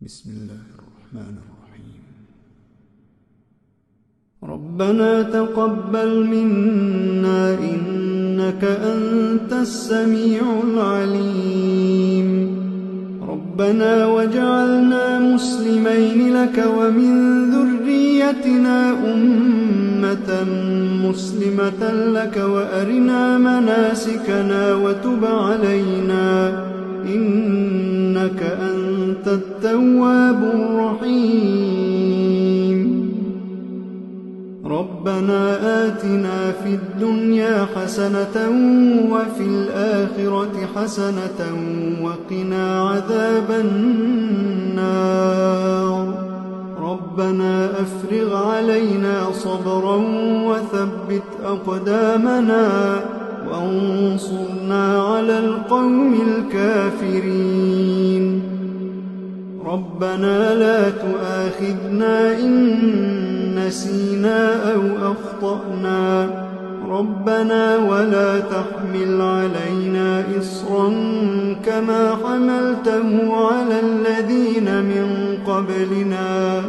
بسم الله الرحمن الرحيم. ربنا تقبل منا إنك أنت السميع العليم. ربنا واجعلنا مسلمين لك ومن ذريتنا أمة مسلمة لك وأرنا مناسكنا وتب علينا إنك أنت التواب الرحيم. ربنا آتنا في الدنيا حسنة وفي الآخرة حسنة وقنا عذاب النار. ربنا أفرغ علينا صبرا وثبت أقدامنا وانصرنا على القوم الكافرين. ربنا لا تؤاخذنا إن نسينا أو أخطأنا. ربنا ولا تحمل علينا إصرا كما حملته على الذين من قبلنا.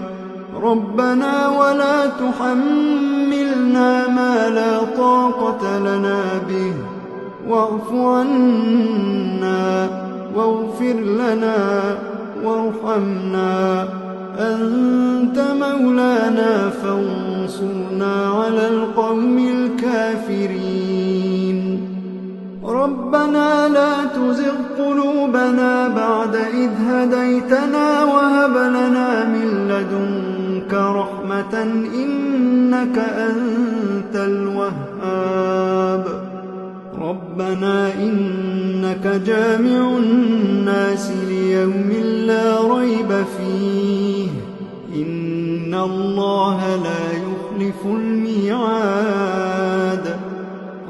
ربنا ولا تحملنا ما لا طاقة لنا به واعف عنا واغفر لنا وارحمنا أنت مولانا فانصرنا على القوم الكافرين. ربنا لا تزغ قلوبنا بعد إذ هديتنا وهب لنا من لدنك رحمة إنك أنت الوهاب. ربنا إنك جامع الناس ليوم لا ريب فيه إن الله لا يخلف الميعاد.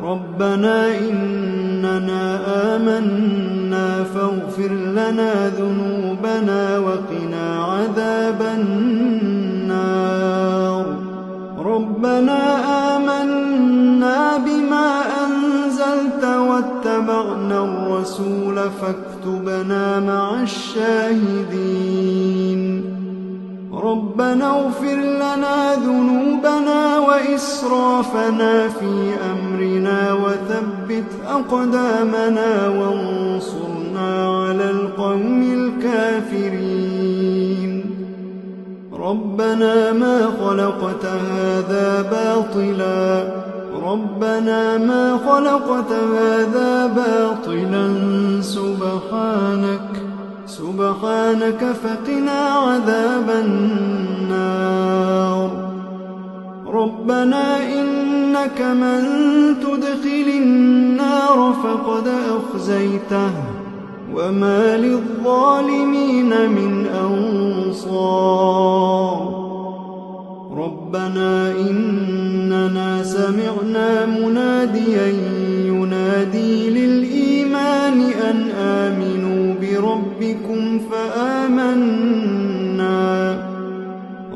ربنا إننا آمنا فاغفر لنا ذنوبنا وقنا عذاب النار. ربنا آمنا بما أنزلت واتبعنا الرسول فاكتبنا مع الشاهدين. ربنا اغفر لنا ذنوبنا وإسرافنا في أمرنا وثبت أقدامنا وانصرنا على القوم الكافرين. ربنا ما خلقت هذا باطلا. ربنا ما خلقت هذا باطلا سبحانك فقنا عذاب النار. ربنا إنك من تدخل النار فقد أخزيته وما للظالمين من أنصار. ربنا إننا سمعنا مناديا ينادي للإيمان أن آمنوا بربكم فآمنا.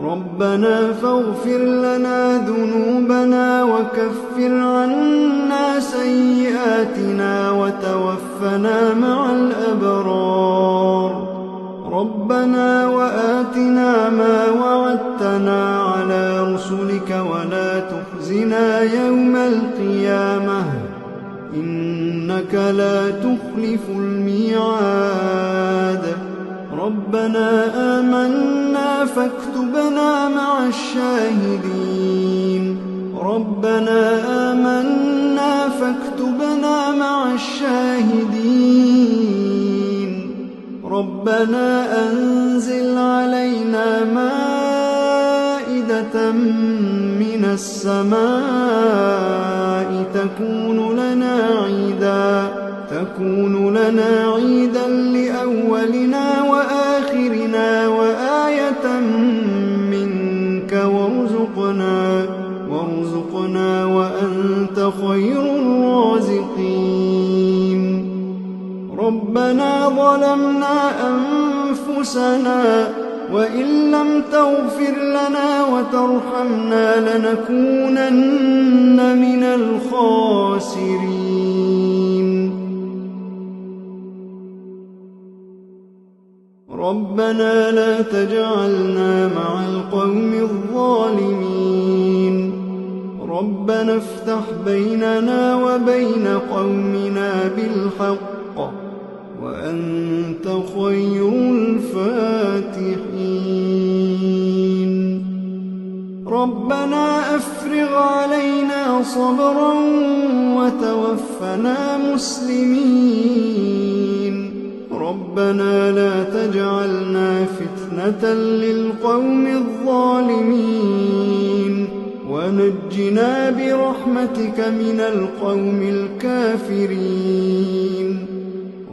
ربنا فاغفر لنا ذنوبنا وكفر عنا سيئاتنا وتوفنا مع الأبرار. ربنا وآتنا ما وعدتنا على رسلك ولا تخزنا يوم القيامة إنك لا تخلف الميعاد. ربنا آمنا فاكتبنا مع الشاهدين. ربنا آمنا فاكتبنا مع الشاهدين. ربنا أنزل علينا مائدة من السماء تكون لنا عيدا لأولنا وآخرنا وآية منك وارزقنا وأنت خير الرازقين. ربنا ظلمنا أنفسنا وإن لم تغفر لنا وترحمنا لنكونن من الخاسرين. ربنا لا تجعلنا مع القوم الظالمين ربنا افتح بيننا وبين قومنا بالحق وأنت خير الفاتحين ربنا أفرغ علينا صبرا وتوفنا مسلمين ربنا لا تجعلنا فتنة للقوم الظالمين ونجنا برحمتك من القوم الكافرين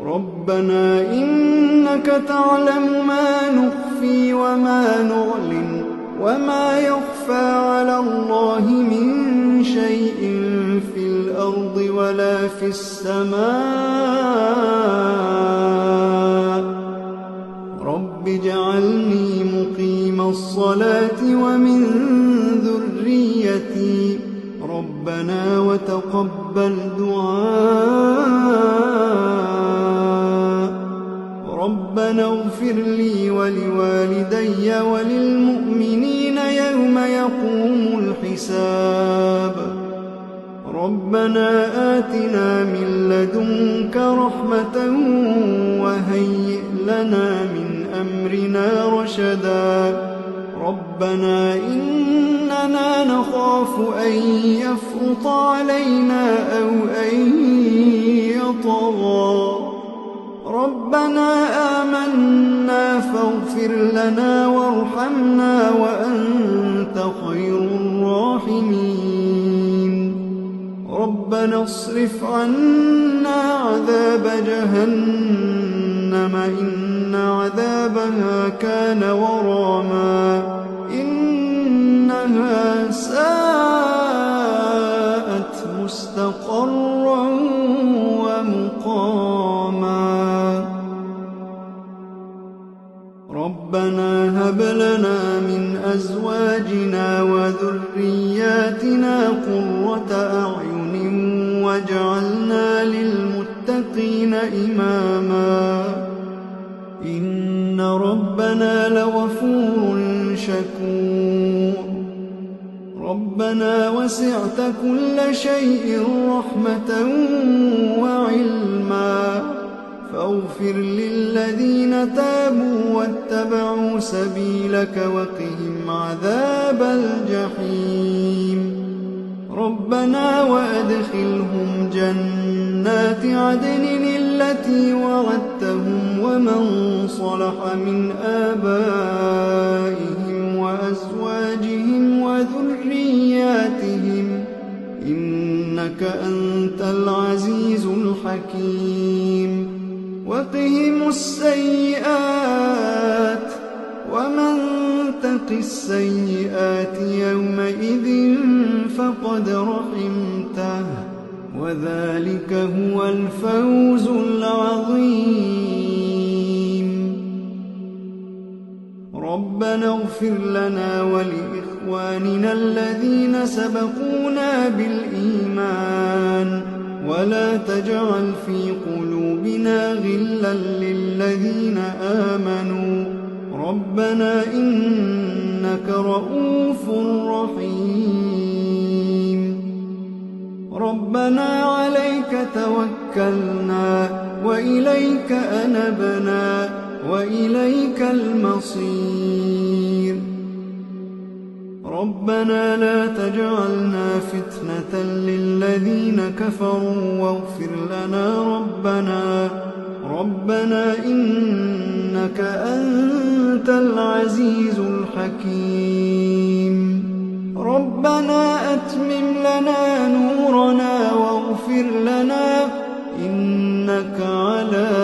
ربنا إنك تعلم ما نخفي وما نعلن وما يخفى على الله من شيء في الأرض ولا في السماء رب اجعلني مقيم الصلاة ومن ذريتي ربنا وتقبل دعاء ربنا اغفر لي ولوالدي وللمؤمنين يوم يقوم الحساب ربنا آتنا من لدنك رحمة وهيئ لنا من أمرنا رشدا ربنا إننا نخاف أن يفرط علينا أو أن يطغى ربنا آمنا فاغفر لنا وارحمنا وأنت خير الراحمين ربنا اصرف عنا عذاب جهنم إن عذابها كان غراما إنها ساءت مستقرا ومقاما ربنا هب لنا من أزواجنا وذرياتنا قرة أعين واجعلنا للمتقين إماما إن ربنا لغفور شكور ربنا وسعت كل شيء رحمة وعلما فاغفر للذين تابوا واتبعوا سبيلك وقهم عذاب الجحيم ربنا وأدخلهم جنات عدن التي وعدتهم ومن صلح من آبائهم وأزواجهم وذرياتهم إنك أنت العزيز الحكيم وقهم السيئات ومن تق السيئات يومئذ فقد رحمته وذلك هو الفوز العظيم ربنا اغفر لنا ولإخواننا الذين سبقونا بالإيمان ولا تجعل في قلوبنا غلا للذين آمنوا ربنا إنك رؤوف رحيم ربنا عليك توكلنا وإليك أنبنا وإليك المصير ربنا لا تجعلنا فتنة للذين كفروا واغفر لنا ربنا إنك أنت العزيز الحكيم ربنا أتمم لنا نورنا واغفر لنا إنك على